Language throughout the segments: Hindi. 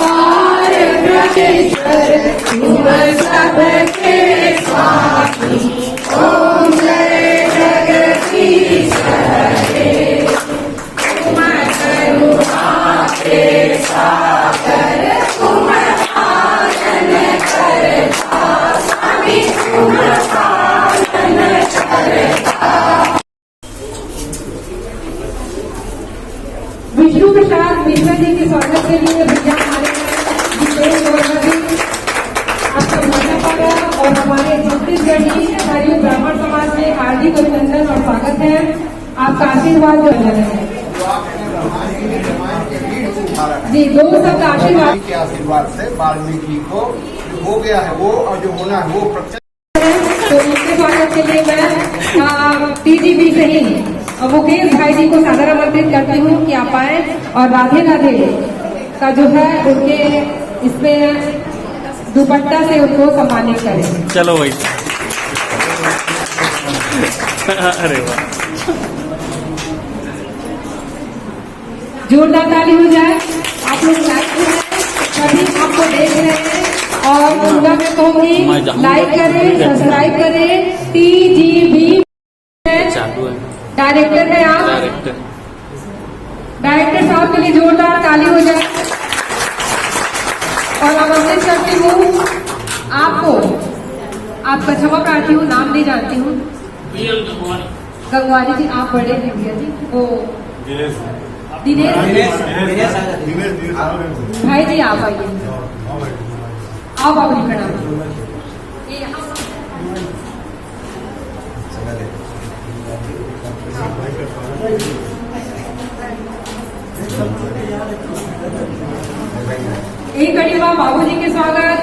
और ब्रह्मेश्वर तुम सबके स्वामी। ओम जय जगदीश हरे तुम करुणा के सागर तुम पालन करता स्वामी तुम पालन करता। विष्णु प्रसाद मिश्रा जी के स्वागत के लिए भैया हमारे विशेष आपका माता पारा और हमारे छत्तीसगढ़ी हमारे ब्राह्मण समाज में हार्दिक अभिनंदन और स्वागत है। आपका आशीर्वाद जो है जी, दो शब्द आशीर्वाद के आशीर्वाद से वाल्मीकि को हो गया है वो और जो होना है वो प्रत्यक्ष। तो उनके स्वागत के लिए मैं टीजीबी से ही मुकेश भाई जी को सादर आमंत्रित करती हूँ कि आप आए और राधे राधे का जो है उनके इसमें दुपट्टा से उनको सम्मानित करें। चलो भाई। अरे वाह, जोरदार ताली हो जाए। आप लोग लाइक हैं, सभी आपको देख रहे हैं और पूरा मैं कहूँगी लाइक करें, सब्सक्राइब करें। टीजीबी चालू है। डायरेक्टर है आप, डायरेक्टर साहब के लिए जोरदार ताली हो जाए। और आमंत्रित करती हूँ आपको, आपका क्षमा प्रार्थी हूँ, नाम नहीं जानती हूँ। गंगवारी जी आप बड़े हैं भैया जी, वो दिनेश भाई जी आप आइए, आओ बाबू जी प्रणाम। एक कड़ी बाबा बाबू जी के स्वागत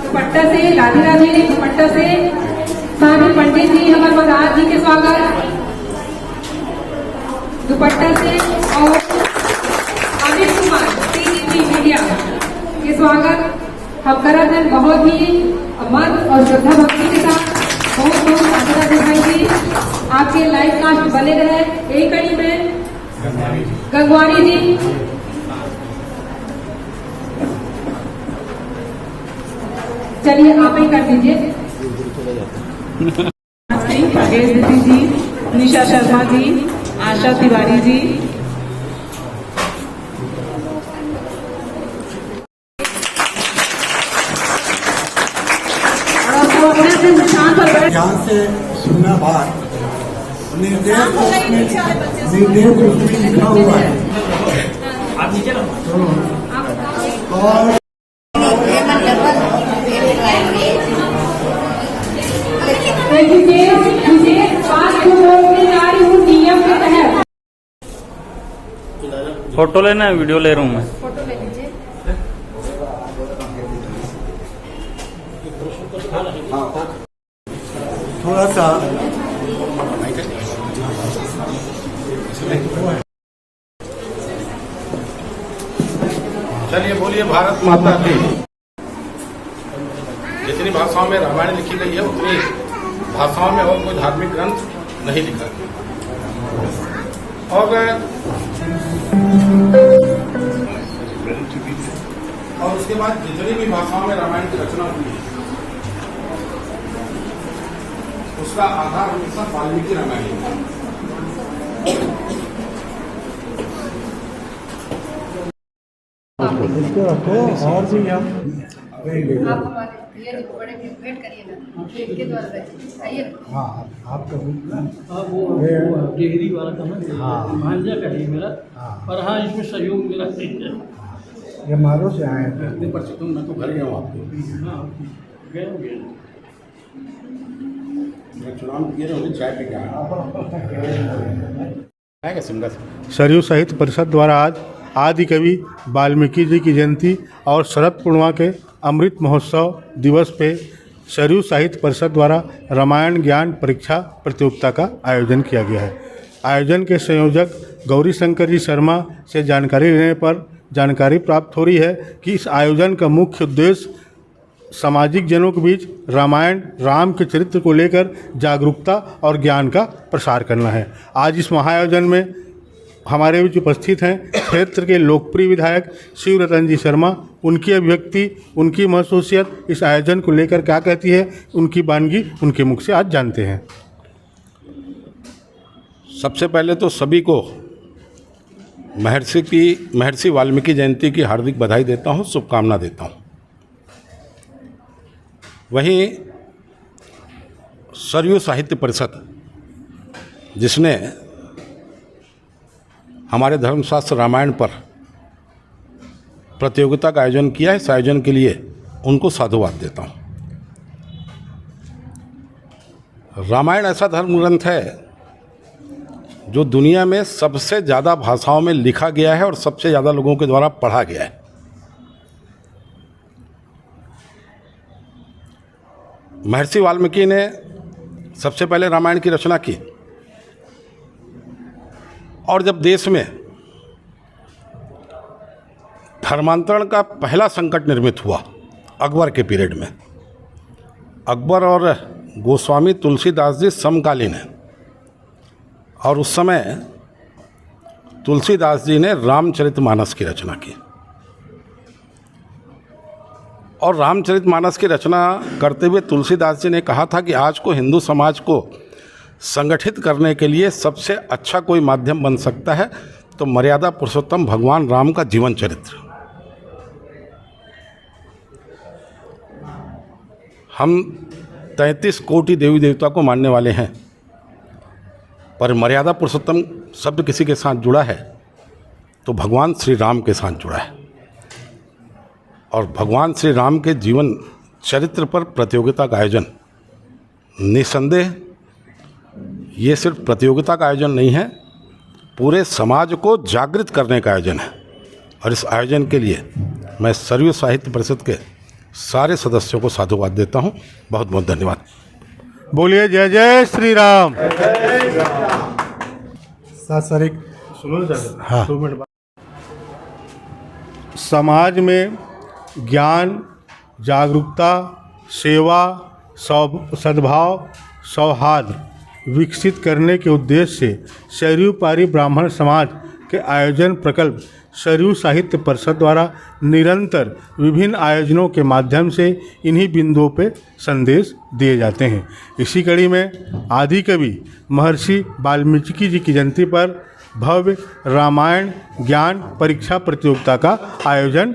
दुपट्टा से, राधे राधे दुपट्टा से। साथ पंडित जी अमर महाराज जी के स्वागत दुपट्टा से। और अमित कुमार टीजीबी मीडिया के स्वागत हम कर रहे हैं बहुत ही मन और श्रद्धा भक्ति के साथ। बहुत बहुत राधे राधे भाई जी, आपके लाइव कास्ट बने रहे। एक कड़ी में गंगवारी जी, चलिए आप ही कर दीजिए। राजेश दीदी जी, निशा शर्मा जी, आशा तिवारी जी, ध्यान से सुनना बात निर्देश उसमें लिखा हुआ है और फोटो लेना है, वीडियो ले रहा हूँ मैं। फोटो ले लीजिए। थोड़ा सा चलिए बोलिए भारत माता की। जितनी भाषाओं में रामायण लिखी गई है उतनी भाषाओं में और कोई धार्मिक ग्रंथ नहीं लिखा गया। और उसके बाद जितनी भी भाषाओं में रामायण की रचना हुई है उसका आधार हमेशा वाल्मीकि रामायण है। और भी हम आप हमारे ये बड़े वेट करिए ना, इनके द्वारा आइए। हाँ आप कभी डिग्री वाला था ना, हाँ। भांजा का ही मेरा। हाँ। पर हाँ, इसमें सहयोग मेरा सही है। ये मारो से आए थे। इतने पर चिकन मैं तो घर गया हूँ आपको। हाँ, गए होंगे। मैं चुनाव किए रहे चाय पे क्या सिंगर। सरयू साहित्य परिषद द्वारा आज आदि कवि वाल्मीकि जी की जयंती और शरद पूर्णिमा के अमृत महोत्सव दिवस पे सरयू साहित्य परिषद द्वारा रामायण ज्ञान परीक्षा प्रतियोगिता का आयोजन किया गया है। आयोजन के संयोजक गौरी शंकर जी शर्मा से जानकारी लेने पर जानकारी प्राप्त हो रही है कि इस आयोजन का मुख्य उद्देश्य सामाजिक जनों के बीच रामायण राम के चरित्र को लेकर जागरूकता और ज्ञान का प्रसार करना है। आज इस महाआयोजन में हमारे बीच उपस्थित हैं क्षेत्र के लोकप्रिय विधायक शिवरतन जी शर्मा। उनकी अभिव्यक्ति, उनकी महसूसियत इस आयोजन को लेकर क्या कहती है, उनकी वानगी उनके मुख से आज जानते हैं। सबसे पहले तो सभी को महर्षि वाल्मीकि जयंती की हार्दिक बधाई देता हूँ, शुभकामना देता हूँ। वहीं सरयू साहित्य परिषद, जिसने हमारे धर्मशास्त्र रामायण पर प्रतियोगिता का आयोजन किया है, इस आयोजन के लिए उनको साधुवाद देता हूँ। रामायण ऐसा धर्म ग्रंथ है जो दुनिया में सबसे ज़्यादा भाषाओं में लिखा गया है और सबसे ज़्यादा लोगों के द्वारा पढ़ा गया है। महर्षि वाल्मीकि ने सबसे पहले रामायण की रचना की और जब देश में धर्मांतरण का पहला संकट निर्मित हुआ अकबर के पीरियड में, अकबर और गोस्वामी तुलसीदास जी समकालीन हैं और उस समय तुलसीदास जी ने रामचरितमानस की रचना की और रामचरितमानस की रचना करते हुए तुलसीदास जी ने कहा था कि आज को हिंदू समाज को संगठित करने के लिए सबसे अच्छा कोई माध्यम बन सकता है तो मर्यादा पुरुषोत्तम भगवान राम का जीवन चरित्र। हम 33 कोटि देवी देवता को मानने वाले हैं, पर मर्यादा पुरुषोत्तम शब्द किसी के साथ जुड़ा है तो भगवान श्री राम के साथ जुड़ा है और भगवान श्री राम के जीवन चरित्र पर प्रतियोगिता का आयोजन निसंदेह ये सिर्फ प्रतियोगिता का आयोजन नहीं है, पूरे समाज को जागृत करने का आयोजन है। और इस आयोजन के लिए मैं सरयू साहित्य परिषद के सारे सदस्यों को साधुवाद देता हूँ। बहुत बहुत धन्यवाद। बोलिए जय जय श्री राम। हाँ। समाज में ज्ञान, जागरूकता, सेवा, सद्भाव, सौहार्द विकसित करने के उद्देश्य से सरयू पारी ब्राह्मण समाज के आयोजन प्रकल्प सरयू साहित्य परिषद द्वारा निरंतर विभिन्न आयोजनों के माध्यम से इन्हीं बिंदुओं पे संदेश दिए जाते हैं। इसी कड़ी में आदि कवि महर्षि वाल्मीकि जी की जयंती पर भव्य रामायण ज्ञान परीक्षा प्रतियोगिता का आयोजन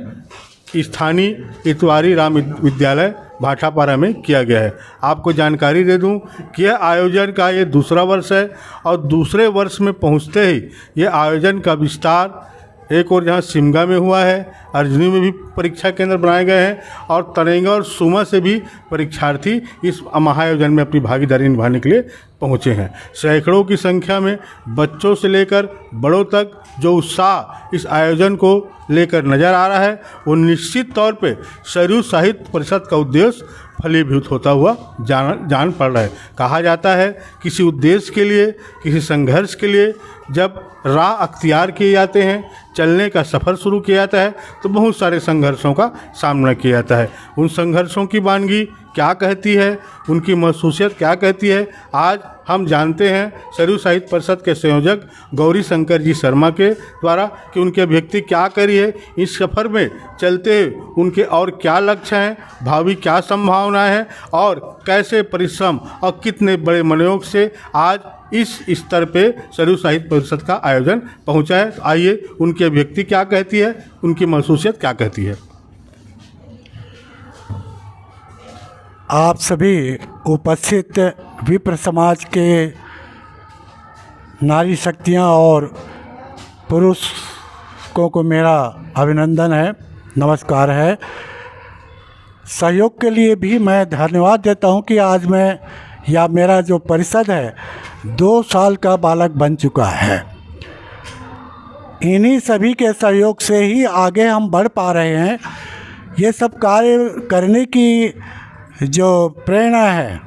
स्थानीय इतवारी राम विद्यालय भाटापारा में किया गया है। आपको जानकारी दे दूं कि यह आयोजन का ये दूसरा वर्ष है और दूसरे वर्ष में पहुंचते ही ये आयोजन का विस्तार एक और जहां सिमगा में हुआ है, अर्जुनी में भी परीक्षा केंद्र बनाए गए हैं और तरेंगा और सुमा से भी परीक्षार्थी इस महाआयोजन में अपनी भागीदारी निभाने के लिए पहुंचे हैं। सैकड़ों की संख्या में बच्चों से लेकर बड़ों तक जो उत्साह इस आयोजन को लेकर नज़र आ रहा है वो निश्चित तौर पे सरयू साहित्य परिषद का उद्देश्य फलीभूत होता हुआ जान पड़ रहा है। कहा जाता है किसी उद्देश्य के लिए, किसी संघर्ष के लिए जब राह अख्तियार किए जाते हैं, चलने का सफ़र शुरू किया जाता है तो बहुत सारे संघर्षों का सामना किया जाता है। उन संघर्षों की वानगी क्या कहती है, उनकी महसूसियत क्या कहती है, आज हम जानते हैं सरयू साहित्य परिषद के संयोजक गौरी शंकर जी शर्मा के द्वारा कि उनकी अभिव्यक्ति क्या करी है, इस सफ़र में चलते उनके और क्या लक्ष्य हैं, भावी क्या संभावनाएं हैं और कैसे परिश्रम और कितने बड़े मनोयोग से आज इस स्तर पे सरयू साहित्य परिषद का आयोजन पहुंचा है। तो आइए उनकी अभिव्यक्ति क्या कहती है, उनकी महसूसियत क्या कहती है। आप सभी उपस्थित विप्र समाज के नारी शक्तियाँ और पुरुषों को मेरा अभिनंदन है, नमस्कार है। सहयोग के लिए भी मैं धन्यवाद देता हूँ कि आज मैं या मेरा जो परिषद है 2 साल का बालक बन चुका है। इन्हीं सभी के सहयोग से ही आगे हम बढ़ पा रहे हैं। ये सब कार्य करने की जो प्रेरणा है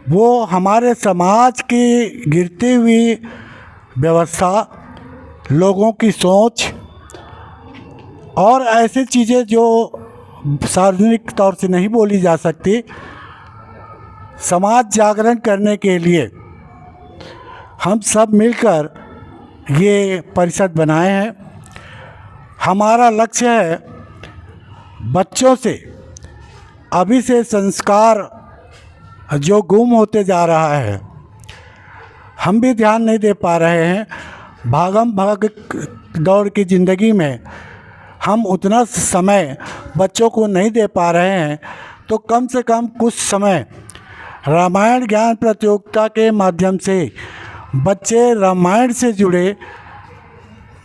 वो हमारे समाज की गिरती हुई व्यवस्था, लोगों की सोच और ऐसी चीज़ें जो सार्वजनिक तौर से नहीं बोली जा सकती, समाज जागरण करने के लिए हम सब मिलकर ये परिषद बनाए हैं। हमारा लक्ष्य है बच्चों से अभी से संस्कार जो गुम होते जा रहा है, हम भी ध्यान नहीं दे पा रहे हैं। भागम भाग दौड़ की ज़िंदगी में हम उतना समय बच्चों को नहीं दे पा रहे हैं, तो कम से कम कुछ समय रामायण ज्ञान प्रतियोगिता के माध्यम से बच्चे रामायण से जुड़े,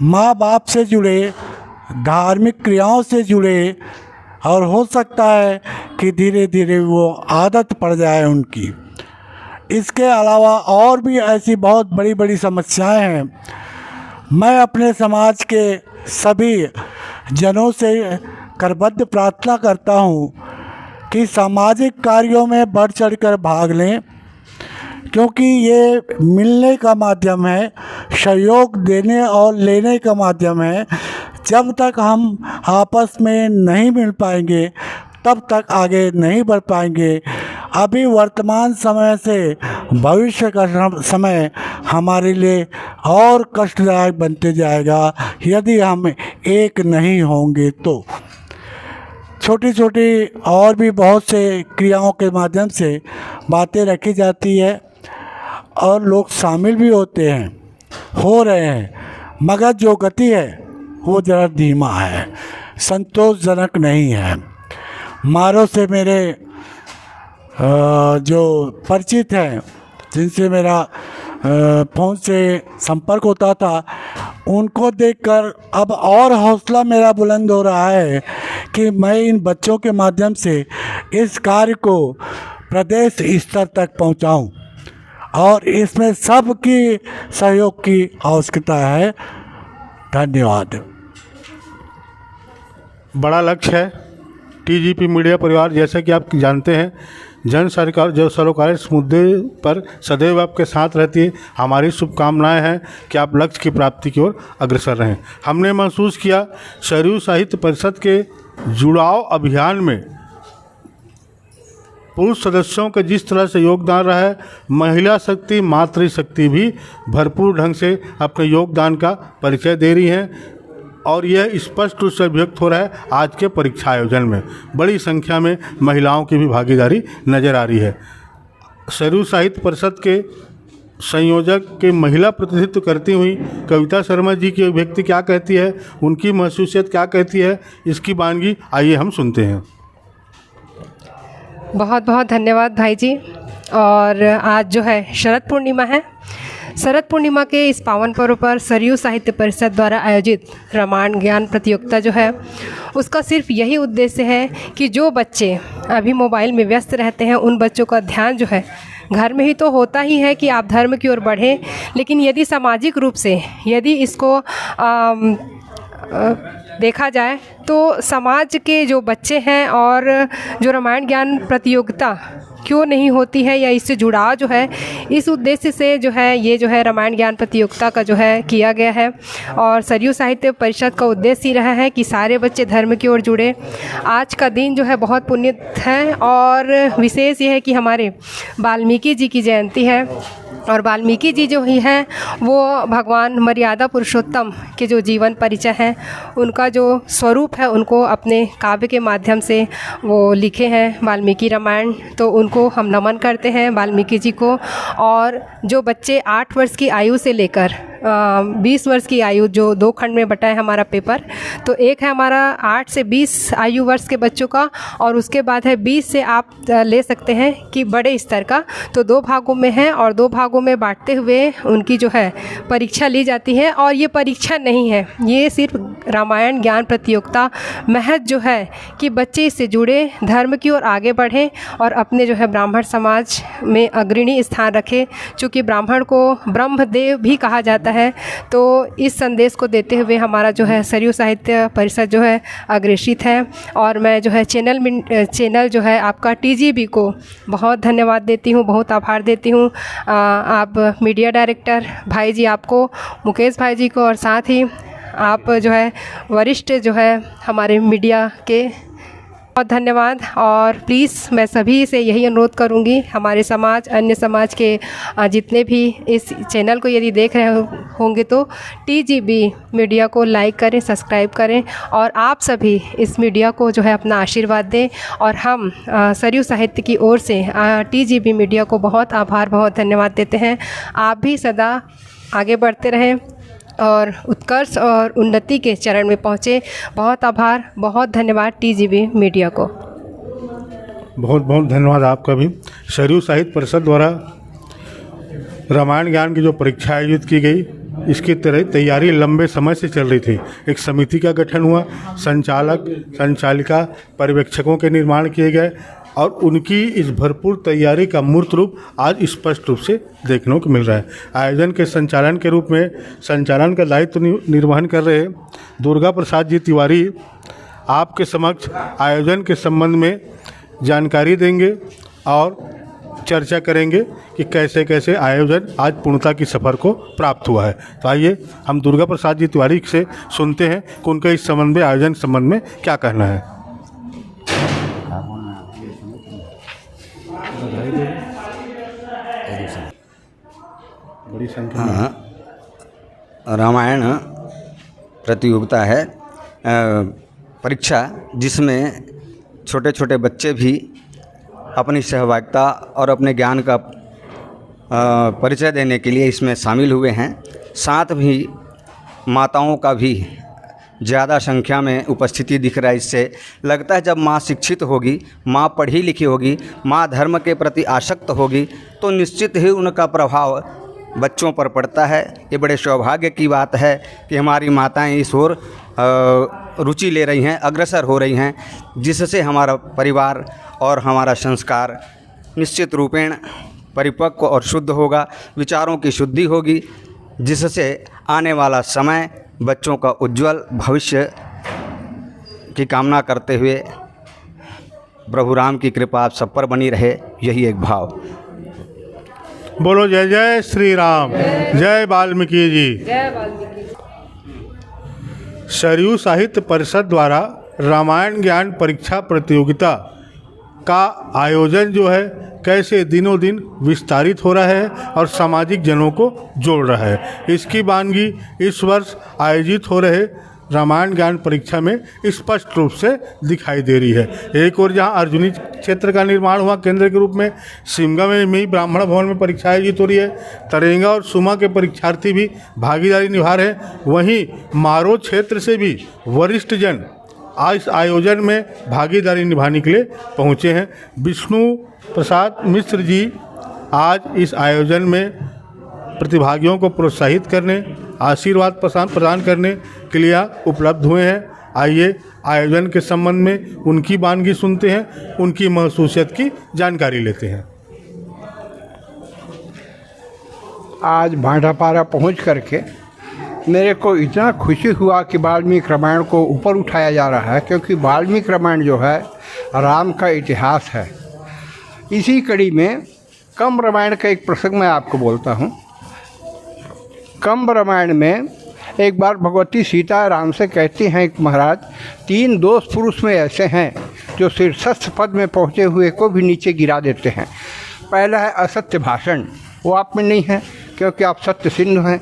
माँ बाप से जुड़े, धार्मिक क्रियाओं से जुड़े, और हो सकता है कि धीरे धीरे वो आदत पड़ जाए उनकी। इसके अलावा और भी ऐसी बहुत बड़ी बड़ी समस्याएं हैं। मैं अपने समाज के सभी जनों से करबद्ध प्रार्थना करता हूँ कि सामाजिक कार्यों में बढ़ चढ़कर भाग लें, क्योंकि ये मिलने का माध्यम है, सहयोग देने और लेने का माध्यम है। जब तक हम आपस में नहीं मिल पाएंगे तब तक आगे नहीं बढ़ पाएंगे। अभी वर्तमान समय से भविष्य का समय हमारे लिए और कष्टदायक बनते जाएगा यदि हम एक नहीं होंगे तो। छोटी छोटी और भी बहुत से क्रियाओं के माध्यम से बातें रखी जाती है और लोग शामिल भी होते हैं, हो रहे हैं, मगर जो गति है वो ज़रा धीमा है, संतोषजनक नहीं है। मारो से मेरे जो परिचित हैं, जिनसे मेरा फ़ोन से संपर्क होता था, उनको देखकर अब और हौसला मेरा बुलंद हो रहा है कि मैं इन बच्चों के माध्यम से इस कार्य को प्रदेश स्तर तक पहुंचाऊं, और इसमें सबकी सहयोग की आवश्यकता है। धन्यवाद। बड़ा लक्ष्य है टीजीपी मीडिया परिवार, जैसा कि आप जानते हैं, जन सरकार जो सरोकार इस मुद्दे पर सदैव आपके साथ रहती है। हमारी शुभकामनाएं हैं कि आप लक्ष्य की प्राप्ति की ओर अग्रसर रहें। हमने महसूस किया सरयू साहित्य परिषद के जुड़ाव अभियान में पुरुष सदस्यों का जिस तरह से योगदान रहा है, महिला शक्ति मातृशक्ति भी भरपूर ढंग से अपने योगदान का परिचय दे रही हैं, और यह स्पष्ट रूप से अभिव्यक्त हो रहा है आज के परीक्षा आयोजन में। बड़ी संख्या में महिलाओं की भी भागीदारी नज़र आ रही है। सरयू साहित्य परिषद के संयोजक के महिला प्रतिनिधित्व करती हुई कविता शर्मा जी की अभिव्यक्ति क्या कहती है, उनकी महसूसियत क्या कहती है, इसकी वानगी आइए हम सुनते हैं। बहुत बहुत धन्यवाद भाई जी। और आज जो है शरद पूर्णिमा है। शरद पूर्णिमा के इस पावन पर्व पर सरयू साहित्य परिषद द्वारा आयोजित रामायण ज्ञान प्रतियोगिता जो है, उसका सिर्फ यही उद्देश्य है कि जो बच्चे अभी मोबाइल में व्यस्त रहते हैं, उन बच्चों का ध्यान जो है घर में ही तो होता ही है कि आप धर्म की ओर बढ़ें, लेकिन यदि सामाजिक रूप से यदि इसको देखा जाए तो समाज के जो बच्चे हैं और जो रामायण ज्ञान प्रतियोगिता क्यों नहीं होती है या इससे जुड़ाव जो है, इस उद्देश्य से जो है ये जो है रामायण ज्ञान प्रतियोगिता का जो है किया गया है। और सरयू साहित्य परिषद का उद्देश्य ही रहा है कि सारे बच्चे धर्म की ओर जुड़े। आज का दिन जो है बहुत पुण्य है, और विशेष ये है कि हमारे वाल्मीकि जी की जयंती है, और वाल्मीकि जी जो ही हैं वो भगवान मर्यादा पुरुषोत्तम के जो जीवन परिचय हैं, उनका जो स्वरूप है, उनको अपने काव्य के माध्यम से वो लिखे हैं वाल्मीकि रामायण। तो उनको हम नमन करते हैं वाल्मीकि जी को। और जो बच्चे 8 वर्ष की आयु से लेकर 20 वर्ष की आयु, जो 2 खंड में बटा है हमारा पेपर, तो एक है हमारा 8 से 20 आयु वर्ष के बच्चों का, और उसके बाद है 20 से आप ले सकते हैं कि बड़े स्तर का। तो 2 भागों में है, और 2 भागों में बांटते हुए उनकी जो है परीक्षा ली जाती है। और ये परीक्षा नहीं है, ये सिर्फ रामायण ज्ञान प्रतियोगिता महज जो है कि बच्चे इससे जुड़े, धर्म की ओर आगे बढ़ें और अपने जो है ब्राह्मण समाज में अग्रणी स्थान रखें। चूँकि ब्राह्मण को ब्रह्मदेव भी कहा जाता है, तो इस संदेश को देते हुए हमारा जो है सरयू साहित्य परिषद जो है अग्रेसित है। और मैं जो है चैनल जो है आपका टीजीबी को बहुत धन्यवाद देती हूँ, बहुत आभार देती हूँ। आप मीडिया डायरेक्टर भाई जी आपको, मुकेश भाई जी को, और साथ ही आप जो है वरिष्ठ जो है हमारे मीडिया के बहुत धन्यवाद। और प्लीज़ मैं सभी से यही अनुरोध करूंगी, हमारे समाज, अन्य समाज के जितने भी इस चैनल को यदि देख रहे होंगे तो TGB मीडिया को लाइक करें, सब्सक्राइब करें और आप सभी इस मीडिया को जो है अपना आशीर्वाद दें। और हम सरयू साहित्य की ओर से TGB मीडिया को बहुत आभार, बहुत धन्यवाद देते हैं। आप भी सदा आगे बढ़ते रहें और उत्कर्ष और उन्नति के चरण में पहुँचे। बहुत आभार, बहुत धन्यवाद TGB मीडिया को। बहुत बहुत धन्यवाद आपका भी। सरयू साहित्य परिषद द्वारा रामायण ज्ञान की जो परीक्षा आयोजित की गई, इसकी तैयारी लंबे समय से चल रही थी। एक समिति का गठन हुआ, संचालक, संचालिका, पर्यवेक्षकों के निर्माण किए गए और उनकी इस भरपूर तैयारी का मूर्त रूप आज स्पष्ट रूप से देखने को मिल रहा है। आयोजन के संचालन के रूप में संचालन का दायित्व निर्वहन कर रहे दुर्गा प्रसाद जी तिवारी आपके समक्ष आयोजन के संबंध में जानकारी देंगे और चर्चा करेंगे कि कैसे कैसे आयोजन आज पूर्णता की सफ़र को प्राप्त हुआ है। तो आइए हम दुर्गा प्रसाद जी तिवारी से सुनते हैं कि उनका इस संबंध में, आयोजन संबंध में क्या कहना है। बड़ी संख्या में रामायण प्रतियोगिता है, परीक्षा, जिसमें छोटे छोटे बच्चे भी अपनी सहभागिता और अपने ज्ञान का परिचय देने के लिए इसमें शामिल हुए हैं। साथ भी माताओं का भी ज़्यादा संख्या में उपस्थिति दिख रहा है। इससे लगता है जब माँ शिक्षित होगी, माँ पढ़ी लिखी होगी, माँ धर्म के प्रति आसक्त होगी तो निश्चित ही उनका प्रभाव बच्चों पर पड़ता है। ये बड़े सौभाग्य की बात है कि हमारी माताएं इस ओर रुचि ले रही हैं, अग्रसर हो रही हैं, जिससे हमारा परिवार और हमारा संस्कार निश्चित रूपेण परिपक्व और शुद्ध होगा, विचारों की शुद्धि होगी, जिससे आने वाला समय बच्चों का उज्जवल भविष्य की कामना करते हुए प्रभु राम की कृपा आप सब पर बनी रहे, यही एक भाव। बोलो जय जय श्री राम, जय वाल्मीकि जी। जय वाल्मीकि। सरयू साहित्य परिषद द्वारा रामायण ज्ञान परीक्षा प्रतियोगिता का आयोजन जो है कैसे दिनों दिन विस्तारित हो रहा है और सामाजिक जनों को जोड़ रहा है। इसकी वानगी इस वर्ष आयोजित हो रहे रामायण ज्ञान परीक्षा में स्पष्ट रूप से दिखाई दे रही है। एक और जहां अर्जुनी क्षेत्र का निर्माण हुआ केंद्र के रूप में, शिमगा में भी ब्राह्मण भवन में परीक्षा आयोजित हो रही है। तरेंगा और सुमा के परीक्षार्थी भी भागीदारी निभा रहे हैं। वहीं मारो क्षेत्र से भी वरिष्ठ जन इस आयोजन में भागीदारी निभाने के लिए पहुँचे हैं। विष्णु प्रसाद मिश्र जी आज इस आयोजन में प्रतिभागियों को प्रोत्साहित करने, आशीर्वाद प्रदान करने के लिए उपलब्ध हुए हैं। आइए आयोजन के संबंध में उनकी वानगी सुनते हैं, उनकी महसूसियत की जानकारी लेते हैं। आज भांडापारा पहुंच करके मेरे को इतना खुशी हुआ कि वाल्मीकि रामायण को ऊपर उठाया जा रहा है, क्योंकि वाल्मीकि रामायण जो है राम का इतिहास है। इसी कड़ी में कंब रामायण का एक प्रसंग मैं आपको बोलता हूँ। कंब रामायण में एक बार भगवती सीता राम से कहती हैं कि महाराज, 3 दोस्त पुरुष में ऐसे हैं जो शीर्षस्थ पद में पहुँचे हुए को भी नीचे गिरा देते हैं। पहला है असत्य भाषण, वो आप में नहीं है क्योंकि आप सत्य सिंधु हैं।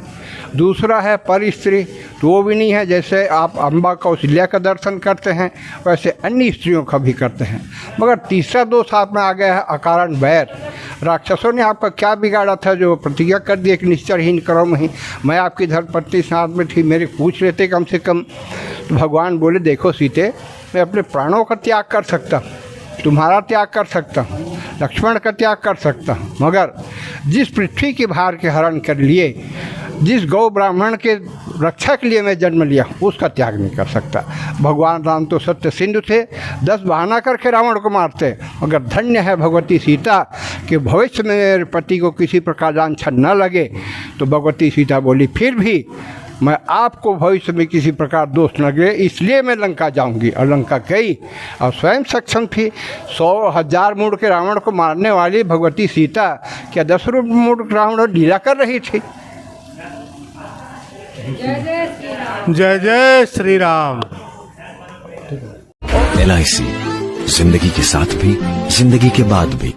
दूसरा है पर स्त्री, तो वो भी नहीं है, जैसे आप अम्बा कौशल्या का दर्शन करते हैं वैसे अन्य स्त्रियों का भी करते हैं। मगर तीसरा दोष आप में आ गया है अकारण वैर। राक्षसों ने आपका क्या बिगाड़ा था जो प्रतिज्ञा कर दिया कि निश्चरहीन करो नहीं, मैं आपकी धर्मपत्नी साथ में थी, मेरे पूछ लेते कम से कम। तो भगवान बोले, देखो सीते, मैं अपने प्राणों का त्याग कर सकता हूँ, तुम्हारा त्याग कर सकता हूँ, लक्ष्मण का त्याग कर सकता हूँ, मगर जिस पृथ्वी के भार के हरण कर लिए, जिस गौ ब्राह्मण के रक्षा के लिए मैं जन्म लिया, उसका त्याग नहीं कर सकता। भगवान राम तो सत्य सिंधु थे, 10 बहाना करके रावण को मारते, मगर धन्य है भगवती सीता कि भविष्य में मेरे पति को किसी प्रकार लांछन न लगे। तो भगवती सीता बोली, फिर भी मैं आपको भविष्य में किसी प्रकार दोष न लगे इसलिए मैं लंका जाऊंगी। और लंका गई और स्वयं सक्षम थी। 100,000 मूढ़ के रावण को मारने वाली भगवती सीता क्या 10 मूढ़ रावण लीला कर रही थी। जय जय श्री राम। LIC जिंदगी के साथ भी, जिंदगी के बाद भी।